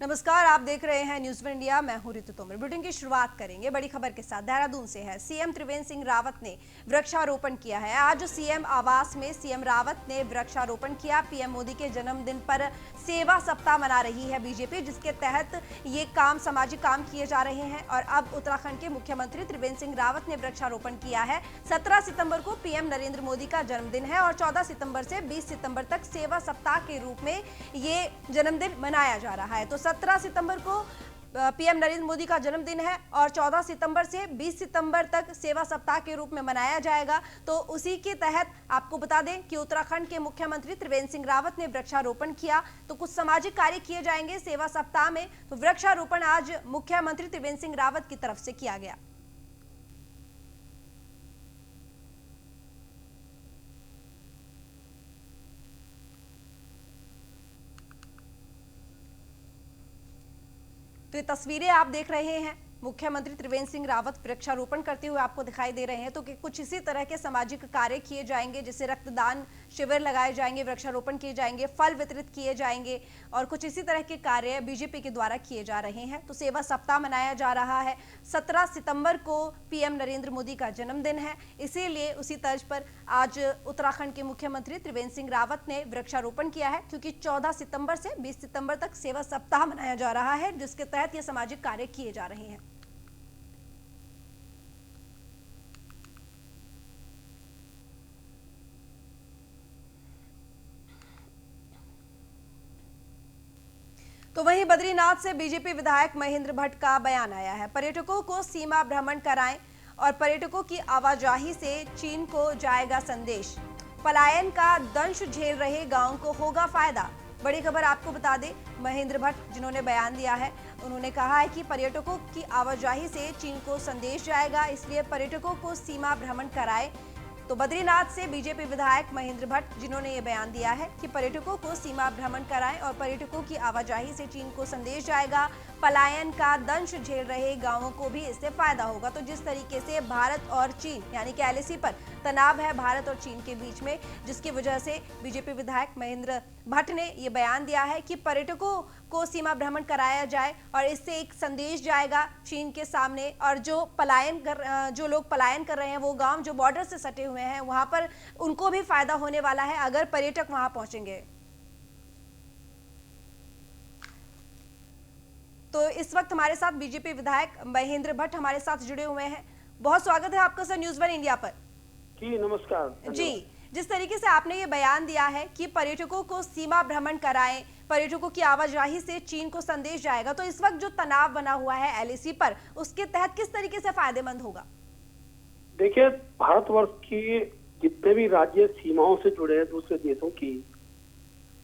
नमस्कार, आप देख रहे हैं न्यूज़ वन इंडिया। मैं हूं रितु तोमर। बुलेटिन की शुरुआत करेंगे बड़ी खबर के साथ। देहरादून से है। सीएम त्रिवेंद्र सिंह रावत ने वृक्षारोपण किया है। आज सीएम आवास में सीएम रावत ने वृक्षारोपण किया। पीएम मोदी के जन्मदिन पर सेवा सप्ताह मना रही है बीजेपी, जिसके तहत ये काम सामाजिक काम किए जा रहे हैं। और अब उत्तराखंड के मुख्यमंत्री त्रिवेंद्र सिंह रावत ने वृक्षारोपण किया है। 17 सितंबर को पीएम नरेंद्र मोदी का जन्मदिन है और 14 सितंबर से 20 सितंबर तक सेवा सप्ताह के रूप में ये जन्मदिन मनाया जा रहा है। तो 17 सितंबर को पीएम नरेंद्र मोदी का जन्मदिन है और 14 सितंबर से 20 सितंबर तक सेवा सप्ताह के रूप में मनाया जाएगा। तो उसी के तहत आपको बता दें कि उत्तराखंड के मुख्यमंत्री त्रिवेंद्र सिंह रावत ने वृक्षारोपण किया। तो कुछ सामाजिक कार्य किए जाएंगे सेवा सप्ताह में। तो वृक्षारोपण आज मुख्यमंत्री त्रिवेंद्र सिंह रावत की तरफ से किया गया। तो ये तस्वीरें आप देख रहे हैं, मुख्यमंत्री त्रिवेंद्र सिंह रावत वृक्षारोपण करते हुए आपको दिखाई दे रहे हैं। तो कि कुछ इसी तरह के सामाजिक कार्य किए जाएंगे, जैसे रक्तदान शिविर लगाए जाएंगे, वृक्षारोपण किए जाएंगे, फल वितरित किए जाएंगे और कुछ इसी तरह के कार्य बीजेपी के द्वारा किए जा रहे हैं। तो सेवा सप्ताह मनाया जा रहा है। 17 सितंबर को पीएम नरेंद्र मोदी का जन्मदिन है, इसीलिए उसी तर्ज पर आज उत्तराखंड के मुख्यमंत्री त्रिवेंद्र सिंह रावत ने वृक्षारोपण किया है, क्योंकि 14 सितंबर से 20 सितंबर तक सेवा सप्ताह मनाया जा रहा है, जिसके तहत ये सामाजिक कार्य किए जा रहे हैं। तो वहीं बद्रीनाथ से बीजेपी विधायक महेंद्र भट्ट का बयान आया है। पर्यटकों को सीमा भ्रमण कराएं और पर्यटकों की आवाजाही से चीन को जाएगा संदेश। पलायन का दंश झेल रहे गांव को होगा फायदा। बड़ी खबर आपको बता दें, महेंद्र भट्ट जिन्होंने बयान दिया है, उन्होंने कहा है कि पर्यटकों की आवाजाही से चीन को संदेश जाएगा, इसलिए पर्यटकों को सीमा भ्रमण कराएं। तो बद्रीनाथ से बीजेपी विधायक महेंद्र भट्ट जिन्होंने ये बयान दिया है कि पर्यटकों को सीमा भ्रमण कराएं और पर्यटकों की आवाजाही से चीन को संदेश जाएगा। पलायन का दंश झेल रहे गांवों को भी इससे फायदा होगा। तो जिस तरीके से भारत और चीन यानी कि एलएसी पर तनाव है भारत और चीन के बीच में, जिसकी वजह से बीजेपी विधायक महेंद्र भट्ट ने ये बयान दिया है कि पर्यटकों को सीमा भ्रमण कराया जाए और इससे एक संदेश जाएगा चीन के सामने। और जो लोग पलायन कर रहे हैं, वो गांव जो बॉर्डर से सटे हुए हैं, वहां पर उनको भी फायदा होने वाला है अगर पर्यटक वहां पहुंचेंगे। तो इस वक्त हमारे साथ बीजेपी विधायक महेंद्र भट्ट हमारे साथ जुड़े हुए हैं। बहुत स्वागत है आपका सर न्यूज़ वन इंडिया पर। जी नमस्कार जी, जिस तरीके से आपने ये बयान दिया है कि पर्यटकों को सीमा भ्रमण कराएं, पर्यटकों की आवाजाही से चीन को संदेश जाएगा, तो इस वक्त जो तनाव बना हुआ है एलएसी पर, उसके तहत किस तरीके से फायदेमंद होगा? देखिए, भारतवर्ष की जितने भी राज्य सीमाओं से जुड़े हैं दूसरे देशों की,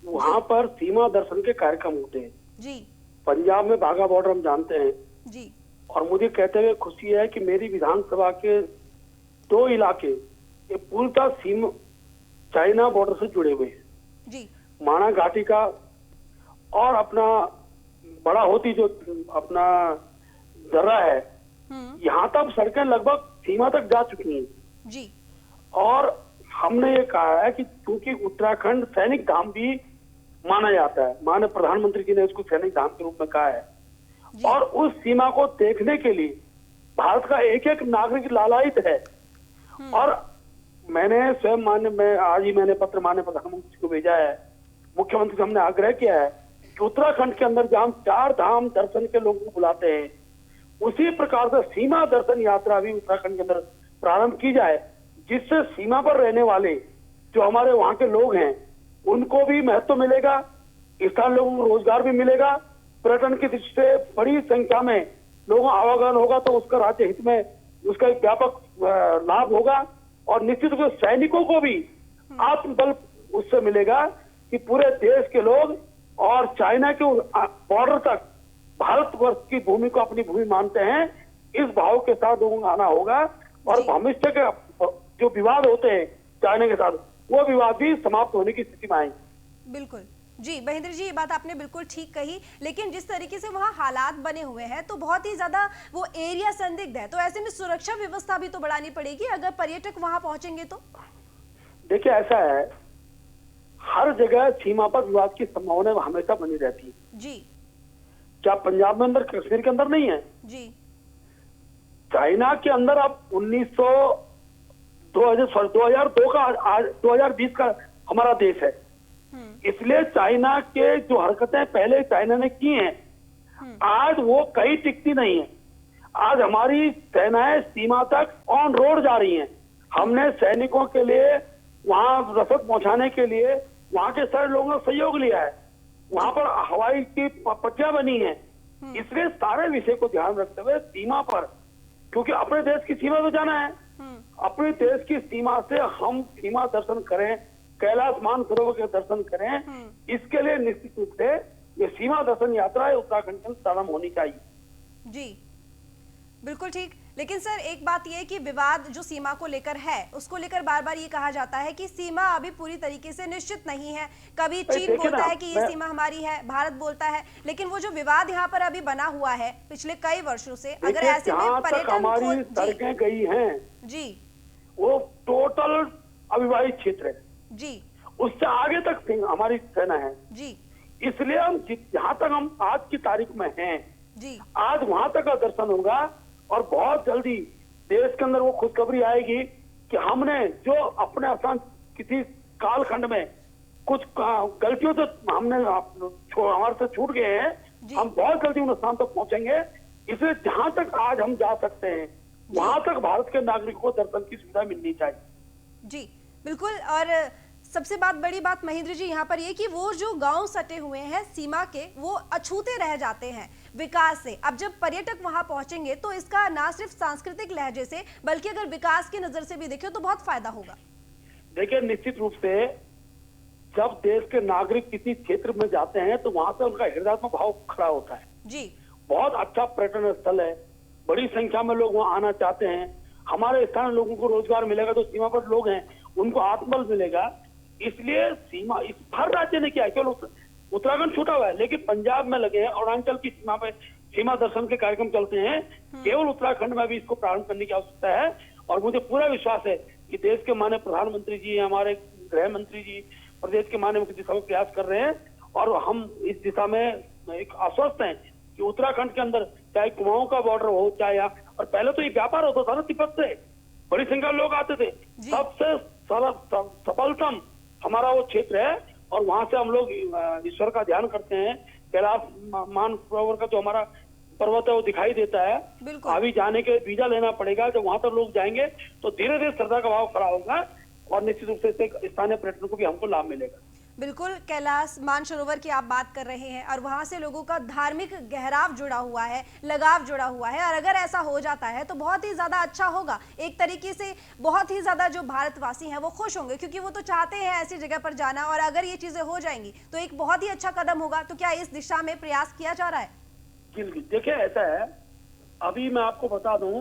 वहां पर सीमा दर्शन के कार्यक्रम होते हैं। जी, पंजाब में बाघा बॉर्डर हम जानते हैं जी। और मुझे कहते हुए खुशी है कि मेरी विधानसभा के 2 इलाके ये पूर्णतः सीमा चाइना बॉर्डर से जुड़े हुए हैं जी। माना घाटी का और अपना बड़ा होती जो अपना दर्रा है, यहाँ तक सड़कें लगभग सीमा तक जा चुकी हैं जी। और हमने ये कहा है कि क्योंकि उत्तराखंड सैनिक धाम भी माना जाता है, माननीय प्रधानमंत्री जी ने उसको सैनिक धाम के रूप में कहा है, और उस सीमा को देखने के लिए भारत का एक एक नागरिक लालायित है। और मैंने स्वयं आज ही मैंने पत्र माननीय प्रधानमंत्री को भेजा है, मुख्यमंत्री से हमने आग्रह किया है कि उत्तराखंड के अंदर जहां 4 धाम दर्शन के लोगों को बुलाते हैं, उसी प्रकार से सीमा दर्शन यात्रा भी उत्तराखंड के अंदर प्रारंभ की जाए, जिससे सीमा पर रहने वाले जो हमारे वहां के लोग हैं उनको भी महत्व मिलेगा, स्थानीय लोगों को रोजगार भी मिलेगा, पर्यटन की दृष्टि से बड़ी संख्या में लोगों का आवागमन होगा, तो उसका राज्य हित में उसका एक व्यापक लाभ होगा। और निश्चित रूप से सैनिकों को भी आत्मबल उससे मिलेगा कि पूरे देश के लोग और चाइना के बॉर्डर तक भारतवर्ष की भूमि को अपनी भूमि मानते हैं। इस भाव के साथ लोगों को आना होगा और भविष्य के जो विवाद होते हैं चाइना के साथ, वो विवाद भी समाप्त होने की स्थिति में आएंगे। बिल्कुल जी महेंद्र जी, ये बात आपने बिल्कुल ठीक कही, लेकिन जिस तरीके से वहाँ हालात बने हुए हैं तो बहुत ही ज्यादा वो एरिया संदिग्ध है, तो ऐसे में सुरक्षा व्यवस्था भी तो बढ़ानी पड़ेगी अगर पर्यटक वहाँ पहुंचेंगे तो। देखिए, ऐसा है, हर जगह सीमा पर विवाद की संभावना हमेशा बनी रहती है जी। क्या पंजाब में अंदर, कश्मीर के अंदर नहीं है? जी। चाइना के अंदर अब 2002 का 2020 का हमारा देश है। इसलिए चाइना के जो हरकतें पहले चाइना ने की हैं, आज वो कहीं टिकती नहीं है। आज हमारी सेनाएं सीमा तक ऑन रोड जा रही हैं। हमने सैनिकों के लिए वहां रसद पहुंचाने के लिए वहां के सारे लोगों का सहयोग लिया है। वहां पर हवाई की पट्टियां बनी हैं। इसलिए सारे विषय को ध्यान रखते हुए सीमा पर, क्योंकि अपने देश की सीमा तो जाना है, अपने देश की सीमा से हम सीमा दर्शन करें, कैलाश मानसरोवर के दर्शन करें। इसके लिए निश्चित रूप से ये सीमा दर्शन यात्रा उत्तराखंड में प्रारंभ होनी चाहिए। जी बिल्कुल ठीक। लेकिन सर एक बात यह कि विवाद जो सीमा को लेकर है, उसको लेकर बार बार ये कहा जाता है कि सीमा अभी पूरी तरीके से निश्चित नहीं है। कभी चीन बोलता है कि ये सीमा हमारी है, भारत बोलता है, लेकिन वो जो विवाद यहाँ पर अभी बना हुआ है पिछले कई वर्षों से, अगर ऐसे में पर्यटन हमारी सड़कें गई हैं जी, वो टोटल अविवाहित क्षेत्र है जी, उससे आगे तक हमारी सेना है जी। इसलिए हम जहाँ तक हम आज की तारीख में हैं जी, आज वहां तक का दर्शन होगा और बहुत जल्दी देश के अंदर वो खुशखबरी आएगी कि हमने जो अपने स्थान किसी कालखंड में कुछ गलतियों से हमने हमारे से छूट गए हैं, हम बहुत जल्दी उन स्थान तक पहुंचेंगे। इसलिए जहां तक आज हम जा सकते हैं वहां तक भारत के नागरिकों को दर्शन की सुविधा मिलनी चाहिए। जी बिल्कुल। और सबसे बड़ी बात महेंद्र जी यहाँ पर ये कि वो जो गांव सटे हुए हैं सीमा के, वो अछूते रह जाते हैं विकास से। अब जब पर्यटक वहां पहुंचेंगे तो इसका ना सिर्फ सांस्कृतिक लहजे से बल्कि अगर विकास की नजर से भी देखें तो बहुत फायदा होगा। देखिए निश्चित रूप से जब देश के नागरिक किसी क्षेत्र में जाते हैं तो वहां से उनका हृदयात्मक भाव खड़ा होता है। जी, बहुत अच्छा पर्यटन स्थल है, बड़ी संख्या में लोग वहां आना चाहते हैं। हमारे स्थानीय लोगों को रोजगार मिलेगा, जो सीमा पर लोग हैं उनको आत्मबल मिलेगा। इसलिए सीमा हर राज्य ने किया, केवल उत्तराखंड छूटा हुआ है, लेकिन पंजाब में लगे हैं, अरुणाचल की सीमा पे सीमा दर्शन के कार्यक्रम चलते हैं। केवल उत्तराखंड में भी इसको प्रारंभ करने की आवश्यकता है और मुझे पूरा विश्वास है कि देश के माननीय प्रधानमंत्री जी, हमारे गृह मंत्री जी प्रदेश के माननीय मुख्यमंत्री सब प्रयास कर रहे हैं और हम इस दिशा में एक आश्वस्त हैं कि उत्तराखंड के अंदर चाहे कुमाऊं का बॉर्डर हो चाहे और पहले तो ये व्यापार होता था ना तिब्बत से, बड़ी संख्या में लोग आते थे। सबसे सफलतम हमारा वो क्षेत्र है और वहां से हम लोग ईश्वर का ध्यान करते हैं। कैलाश मानसरोवर का जो हमारा पर्वत है वो दिखाई देता है। अभी जाने के वीजा लेना पड़ेगा, जब वहां तक लोग जाएंगे तो धीरे धीरे श्रद्धा का भाव खड़ा होगा और निश्चित रूप से स्थानीय पर्यटकों को भी हमको लाभ मिलेगा। बिल्कुल, कैलाश मानसरोवर की आप बात कर रहे हैं और वहां से लोगों का धार्मिक गहराव जुड़ा हुआ है, लगाव जुड़ा हुआ है, और अगर ऐसा हो जाता है तो बहुत ही ज्यादा अच्छा होगा। एक तरीके से बहुत ही ज्यादा जो भारतवासी हैं वो खुश होंगे, क्योंकि वो तो चाहते हैं ऐसी जगह पर जाना, और अगर ये चीजें हो जाएंगी तो एक बहुत ही अच्छा कदम होगा। तो क्या इस दिशा में प्रयास किया जा रहा है? देखिए ऐसा है, अभी मैं आपको बता दूं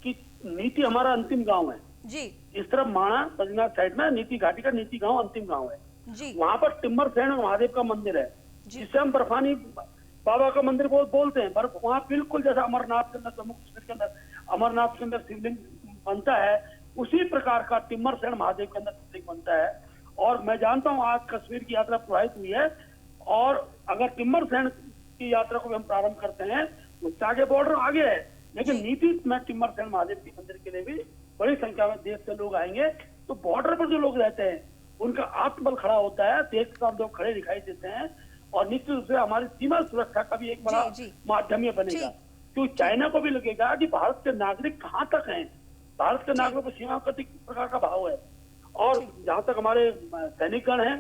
कि नीति हमारा अंतिम गाँव है जी, इस तरफ माणा बद्रीनाथ साइड में नीति घाटी का नीति गाँव अंतिम गाँव है जी। वहां पर टिम्बर सेन महादेव का मंदिर है जिसे हम बर्फानी बाबा का मंदिर बोलते हैं। बर्फ वहां बिल्कुल जैसा अमरनाथ के अंदर, जम्मू कश्मीर के अंदर अमरनाथ के अंदर शिवलिंग बनता है, उसी प्रकार का टिम्बर सेन महादेव के अंदर शिवलिंग बनता है। और मैं जानता हूँ आज कश्मीर की यात्रा प्रभावित हुई है और अगर टिम्बर सेन की यात्रा को भी हम प्रारंभ करते हैं उससे आगे बॉर्डर आगे है, लेकिन नीति में टिम्बर सेन महादेव के मंदिर के लिए भी बड़ी संख्या में देश से लोग आएंगे। तो बॉर्डर पर जो लोग रहते हैं उनका आत्मबल खड़ा होता है, देश के साथ लोग खड़े दिखाई देते हैं और निश्चित रूप से हमारी सीमा सुरक्षा का भी एक बड़ा माध्यम ये बनेगा। क्योंकि चाइना को भी लगेगा कि भारत के नागरिक कहाँ तक हैं, भारत के नागरिकों को सीमा का किस प्रकार का भाव है। और जहाँ तक हमारे सैनिकगण हैं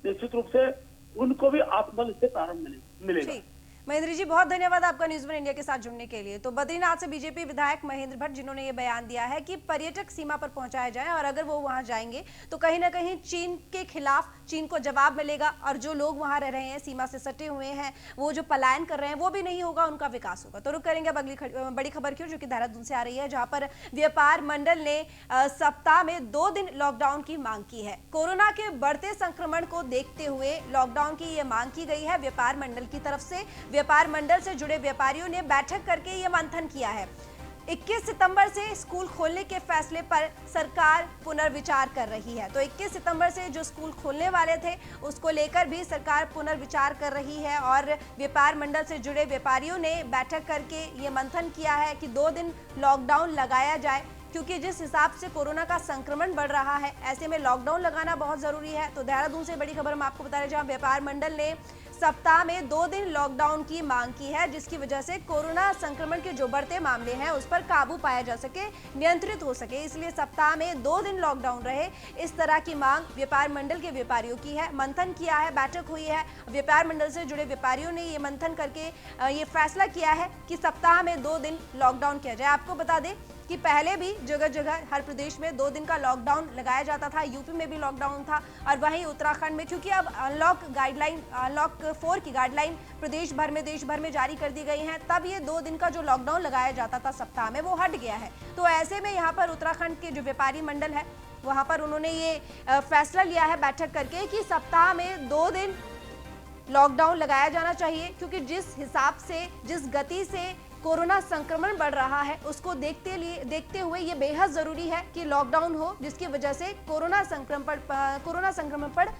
निश्चित रूप से उनको भी आत्मबल इससे प्रारंभ मिलेगा। महेंद्र जी बहुत धन्यवाद आपका न्यूज़ वन इंडिया के साथ जुड़ने के लिए। तो बद्रीनाथ से बीजेपी विधायक महेंद्र भट्ट जिन्होंने ये बयान दिया है कि पर्यटक सीमा पर पहुंचाए जाएं और अगर वो वहां जाएंगे तो कहीं ना कहीं चीन के खिलाफ चीन को जवाब मिलेगा और जो लोग वहां रह रहे हैं, सीमा से सटे हुए हैं, वो जो पलायन कर रहे हैं वो भी नहीं होगा, उनका विकास होगा। तो रुक करेंगे अब अगली बड़ी खबर की, जो कि देहरादून से आ रही है, जहां पर व्यापार मंडल ने सप्ताह में 2 दिन लॉकडाउन की मांग की है। कोरोना के बढ़ते संक्रमण को देखते हुए लॉकडाउन की ये मांग की गई है व्यापार मंडल की तरफ से। व्यापार मंडल से जुड़े व्यापारियों ने बैठक करके ये मंथन किया है। 21 सितंबर से स्कूल खोलने के फैसले पर सरकार पुनर्विचार कर रही है। तो 21 सितंबर से जो स्कूल खोलने वाले थे उसको लेकर भी सरकार पुनर्विचार कर रही है और व्यापार मंडल से जुड़े व्यापारियों ने बैठक करके ये मंथन किया है कि 2 दिन लॉकडाउन लगाया जाए, क्योंकि जिस हिसाब से कोरोना का संक्रमण बढ़ रहा है ऐसे में लॉकडाउन लगाना बहुत जरूरी है। तो देहरादून से बड़ी खबर हम आपको बता रहे हैं, जहां व्यापार मंडल ने सप्ताह में 2 दिन लॉकडाउन की मांग की है, जिसकी वजह से कोरोना संक्रमण के जो बढ़ते मामले हैं उस पर काबू पाया जा सके, नियंत्रित हो सके। इसलिए सप्ताह में 2 दिन लॉकडाउन रहे, इस तरह की मांग व्यापार मंडल के व्यापारियों की है। मंथन किया है, बैठक हुई है, व्यापार मंडल से जुड़े व्यापारियों ने ये मंथन करके ये फैसला किया है कि सप्ताह में 2 दिन लॉकडाउन किया जाए। आपको बता दें कि पहले भी जगह जगह हर प्रदेश में 2 दिन का लॉकडाउन लगाया जाता था, यूपी में भी लॉकडाउन था और वहीं उत्तराखंड में, क्योंकि अब अनलॉक 4 की गाइडलाइन प्रदेश भर में, देश भर में जारी कर दी गई है, तब ये 2 दिन का जो लॉकडाउन लगाया जाता था सप्ताह में वो हट गया है। तो ऐसे में यहाँ पर उत्तराखंड के जो व्यापारी मंडल है वहाँ पर उन्होंने ये फैसला लिया है बैठक करके कि सप्ताह में 2 दिन लॉकडाउन लगाया जाना चाहिए, क्योंकि जिस हिसाब से, जिस गति से कोरोना संक्रमण बढ़ रहा है उसको देखते हुए ये बेहद जरूरी है कि लॉकडाउन हो, जिसकी वजह से कोरोना संक्रमण पर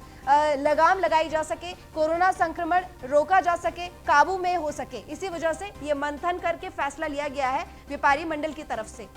लगाम लगाई जा सके, कोरोना संक्रमण रोका जा सके, काबू में हो सके। इसी वजह से ये मंथन करके फैसला लिया गया है व्यापारी मंडल की तरफ से।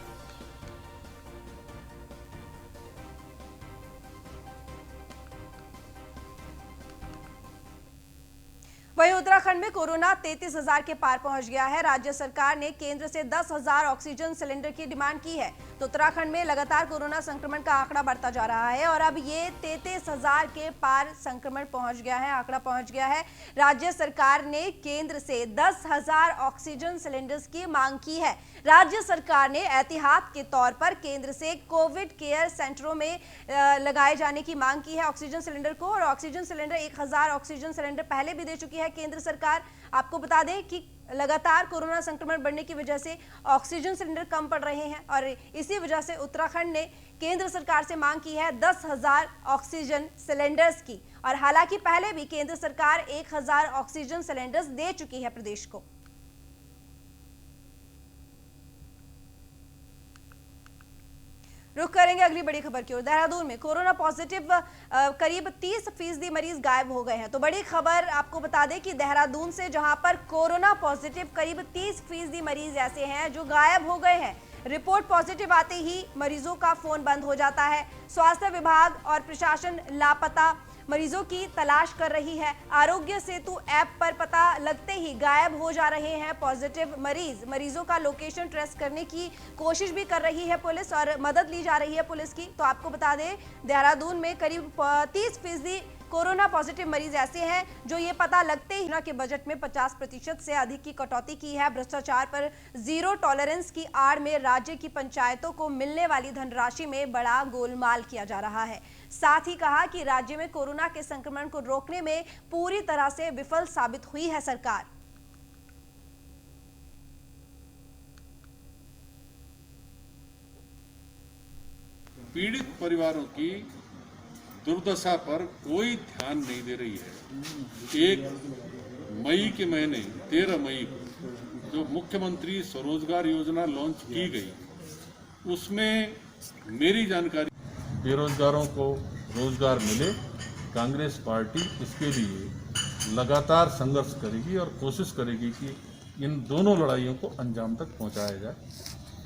वहीं उत्तराखंड में कोरोना 33,000 के पार पहुंच गया है। राज्य सरकार ने केंद्र से 10,000 ऑक्सीजन सिलेंडर की डिमांड की है। तो उत्तराखंड में लगातार कोरोना संक्रमण का आंकड़ा बढ़ता जा रहा है और अब ये 33,000 के पार संक्रमण पहुंच गया है, आंकड़ा पहुंच गया है। राज्य सरकार ने केंद्र से 10,000 ऑक्सीजन सिलेंडर्स की मांग की है। राज्य सरकार ने एहतियात के तौर पर केंद्र से कोविड केयर सेंटरों में लगाए जाने की मांग की है ऑक्सीजन सिलेंडर को, और ऑक्सीजन सिलेंडर 1,000 ऑक्सीजन सिलेंडर पहले भी दे चुकी है केंद्र सरकार। आपको बता दें कि लगातार कोरोना संक्रमण बढ़ने की वजह से ऑक्सीजन सिलेंडर कम पड़ रहे हैं और इसी वजह से उत्तराखंड ने केंद्र सरकार से मांग की है 10,000 ऑक्सीजन सिलेंडर्स की। और हालांकि पहले भी केंद्र सरकार 1,000 ऑक्सीजन सिलेंडर्स दे चुकी है प्रदेश को। रुक करेंगे अगली बड़ी खबर की ओर। देहरादून में कोरोना पॉजिटिव करीब 30% मरीज गायब हो गए हैं। तो बड़ी खबर आपको बता दें कि देहरादून से, जहां पर कोरोना पॉजिटिव करीब 30% मरीज ऐसे हैं जो गायब हो गए हैं। रिपोर्ट पॉजिटिव आते ही मरीजों का फोन बंद हो जाता है। स्वास्थ्य विभाग और प्रशासन लापता मरीजों की तलाश कर रही है। आरोग्य सेतु ऐप पर पता लगते ही गायब हो जा रहे हैं पॉजिटिव मरीजों का लोकेशन ट्रेस करने की कोशिश भी कर रही है पुलिस और मदद ली जा रही है पुलिस की। तो आपको बता दें देहरादून में करीब 30% कोरोना पॉजिटिव मरीज ऐसे हैं जो ये पता लगते ही के बजट में 50% से अधिक की कटौती की है। भ्रष्टाचार पर जीरो टॉलरेंस की आड़ में राज्य की पंचायतों को मिलने वाली धनराशि में बड़ा गोलमाल किया जा रहा है। साथ ही कहा कि राज्य में कोरोना के संक्रमण को रोकने में पूरी तरह से विफल साबित हुई है सरकार। पीड़ित परिवारों की दुर्दशा पर कोई ध्यान नहीं दे रही है। 1 मई के महीने 13 मई को जो मुख्यमंत्री स्वरोजगार योजना लॉन्च की गई, उसमें मेरी जानकारी बेरोजगारों को रोजगार मिले। कांग्रेस पार्टी इसके लिए लगातार संघर्ष करेगी और कोशिश करेगी कि इन दोनों लड़ाइयों को अंजाम तक पहुंचाया जाए।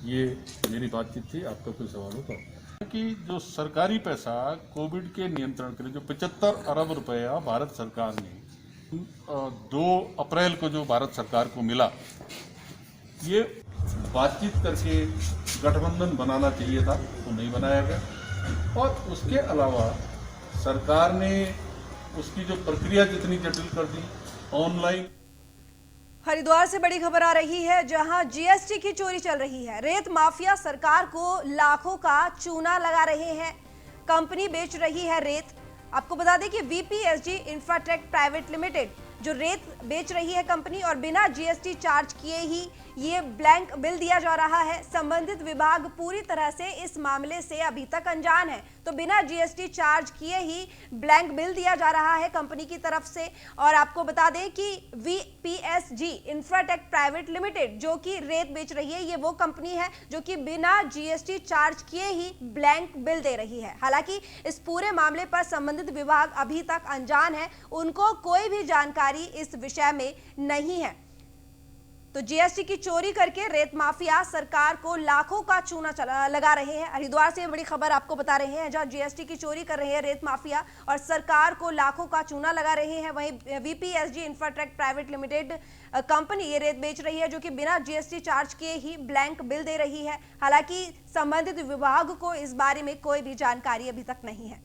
ये मेरी बातचीत थी। आपका कोई सवाल हो तो? कि जो सरकारी पैसा कोविड के नियंत्रण के लिए जो 75 अरब रुपया भारत सरकार ने 2 अप्रैल को जो भारत सरकार को मिला, ये बातचीत करके गठबंधन बनाना चाहिए था, तो नहीं बनाया गया। और उसके अलावा सरकार ने उसकी जो प्रक्रिया जितनी जटिल कर दी, ऑनलाइन। हरिद्वार से बड़ी खबर आ रही है, जहां जीएसटी की चोरी चल रही है। रेत माफिया सरकार को लाखों का चूना लगा रहे हैं। कंपनी बेच रही है रेत। आपको बता दें कि वीपीएसजी इंफ्राटेक प्राइवेट लिमिटेड जो रेत बेच रही है कंपनी और बिना जीएसटी चार्ज किए ही ये ब्लैंक बिल दिया जा रहा है। संबंधित विभाग पूरी तरह से इस मामले से अभी तक अनजान है। तो बिना जीएसटी चार्ज किए ही ब्लैंक बिल दिया जा रहा है कंपनी की तरफ से। और आपको बता दें कि वीपीएसजी इंफ्राटेक प्राइवेट लिमिटेड जो कि रेत बेच रही है, ये वो कंपनी है जो कि बिना जीएसटी चार्ज किए ही ब्लैंक बिल दे रही है। हालांकि इस पूरे मामले पर संबंधित विभाग अभी तक अनजान है, उनको कोई भी जानकारी इस विषय में नहीं है। तो जीएसटी की चोरी करके रेत माफिया सरकार को लाखों का चूना लगा रहे हैं। हरिद्वार से बड़ी खबर आपको बता रहे हैं, जहां जीएसटी की चोरी कर रहे हैं रेत माफिया और सरकार को लाखों का चूना लगा रहे हैं। वहीं वीपीएसजी इंफ्राटेक प्राइवेट लिमिटेड कंपनी ये रेत बेच रही है जो कि बिना जीएसटी चार्ज किए ही ब्लैंक बिल दे रही है। हालांकि संबंधित विभाग को इस बारे में कोई भी जानकारी अभी तक नहीं है।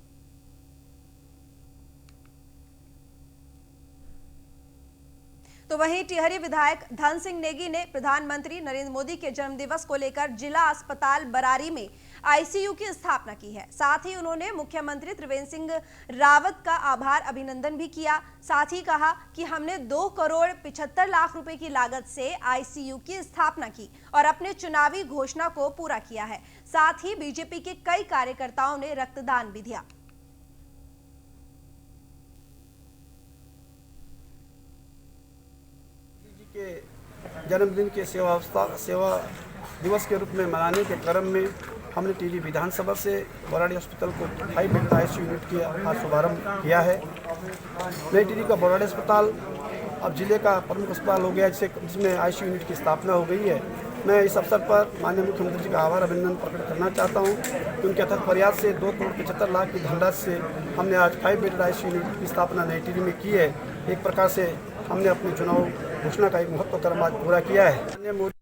तो वहीं टिहरी विधायक धन सिंह नेगी ने प्रधानमंत्री नरेंद्र मोदी के जन्मदिवस को लेकर जिला अस्पताल बरारी में आईसीयू की स्थापना की है। साथ ही उन्होंने मुख्यमंत्री त्रिवेंद्र सिंह रावत का आभार अभिनंदन भी किया। साथ ही कहा कि हमने 2 करोड़ 75 लाख रुपए की लागत से आईसीयू की स्थापना की और अपने चुनावी घोषणा को पूरा किया है। साथ ही बीजेपी के कई कार्यकर्ताओं ने रक्तदान भी दिया। के जन्मदिन के सेवा दिवस के रूप में मनाने के क्रम में हमने टिहरी विधानसभा से बराड़ी अस्पताल को 5 बेड आईसीयू यूनिट की आज शुभारम्भ किया है। नई टिहरी का बराड़ी अस्पताल अब जिले का प्रमुख अस्पताल हो गया, जिसमें आईसीयू यूनिट की स्थापना हो गई है। मैं इस अवसर पर माननीय मुख्यमंत्री जी का आभार अभिनंदन प्रकट करना चाहता हूं कि उनके अथक प्रयास से 2 करोड़ 75 लाख की धनराशि से हमने आज 5 बेड आईसीयू यूनिट की स्थापना नई टिहरी में की है। एक प्रकार से हमने अपनी चुनाव घोषणा का एक महत्वपूर्ण आज पूरा किया है।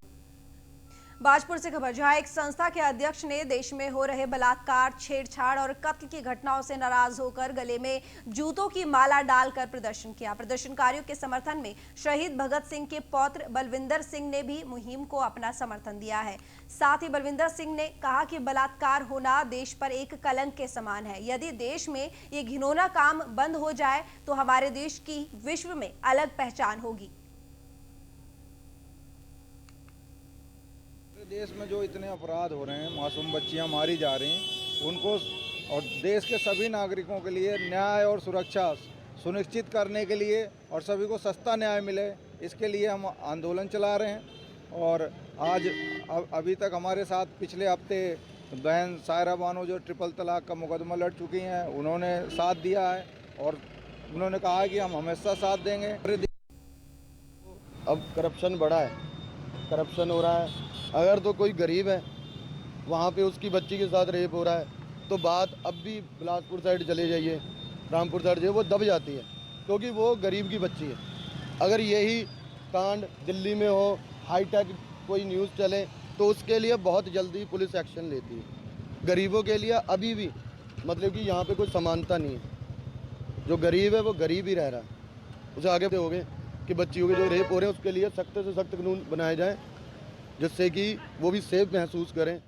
बाजपुर से खबर, जहां एक संस्था के अध्यक्ष ने देश में हो रहे बलात्कार, छेड़छाड़ और कत्ल की घटनाओं से नाराज होकर गले में जूतों की माला डालकर प्रदर्शन किया। प्रदर्शनकारियों के समर्थन में शहीद भगत सिंह के पौत्र बलविंदर सिंह ने भी मुहिम को अपना समर्थन दिया है। साथ ही बलविंदर सिंह ने कहा कि बलात्कार होना देश पर एक कलंक के समान है। यदि देश में ये घिनौना काम बंद हो जाए तो हमारे देश की विश्व में अलग पहचान होगी। देश में जो इतने अपराध हो रहे हैं, मासूम बच्चियां मारी जा रही हैं, उनको और देश के सभी नागरिकों के लिए न्याय और सुरक्षा सुनिश्चित करने के लिए और सभी को सस्ता न्याय मिले, इसके लिए हम आंदोलन चला रहे हैं। और आज अभी तक हमारे साथ पिछले हफ्ते बहन सायरा बानो जो ट्रिपल तलाक का मुकदमा लड़ चुकी हैं, उन्होंने साथ दिया है और उन्होंने कहा है कि हम हमेशा साथ देंगे। अब करप्शन बढ़ा है, करप्शन हो रहा है। अगर तो कोई गरीब है, वहाँ पे उसकी बच्ची के साथ रेप हो रहा है, तो बात अब भी बिलासपुर साइड चले जाइए, रामपुर साइड जाइए, वो दब जाती है क्योंकि वो गरीब की बच्ची है। अगर यही कांड दिल्ली में हो, हाईटेक कोई न्यूज़ चले, तो उसके लिए बहुत जल्दी पुलिस एक्शन लेती है। गरीबों के लिए अभी भी मतलब कि यहाँ पे कोई समानता नहीं है। जो गरीब है वो गरीब ही रह रहा है। उसे आगे हो गए कि बच्चियों के जो रेप हो रहे हैं उसके लिए सख्त से सख्त कानून बनाए जाएँ, जिससे कि वो भी सेफ महसूस करें।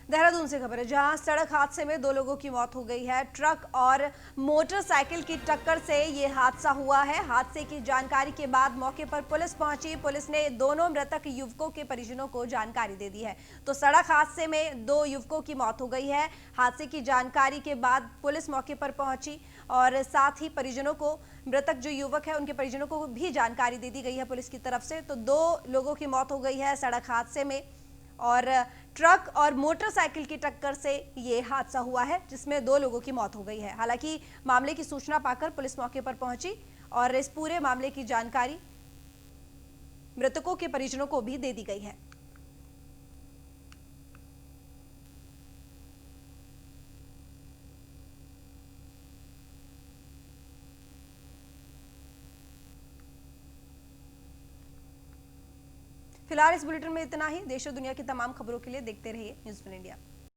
देहरादून से खबर है, जहां सड़क हादसे में 2 लोगों की मौत हो गई है। ट्रक और मोटरसाइकिल की टक्कर से ये हादसा हुआ है। हादसे की जानकारी के बाद मौके पर पुलिस पहुंची। पुलिस ने दोनों मृतक युवकों के परिजनों को जानकारी दे दी है। तो सड़क हादसे में 2 युवकों की मौत हो गई है। हादसे की जानकारी के बाद पुलिस मौके पर पहुंची और साथ ही परिजनों को, मृतक जो युवक है उनके परिजनों को भी जानकारी दे दी गई है पुलिस की तरफ से। तो 2 लोगों की मौत हो गई है सड़क हादसे में और ट्रक और मोटरसाइकिल की टक्कर से ये हादसा हुआ है, जिसमें 2 लोगों की मौत हो गई है। हालांकि मामले की सूचना पाकर पुलिस मौके पर पहुंची और इस पूरे मामले की जानकारी मृतकों के परिजनों को भी दे दी गई है। फिलहाल इस बुलेटिन में इतना ही। देश और दुनिया की तमाम खबरों के लिए देखते रहिए न्यूज़ 1 इंडिया।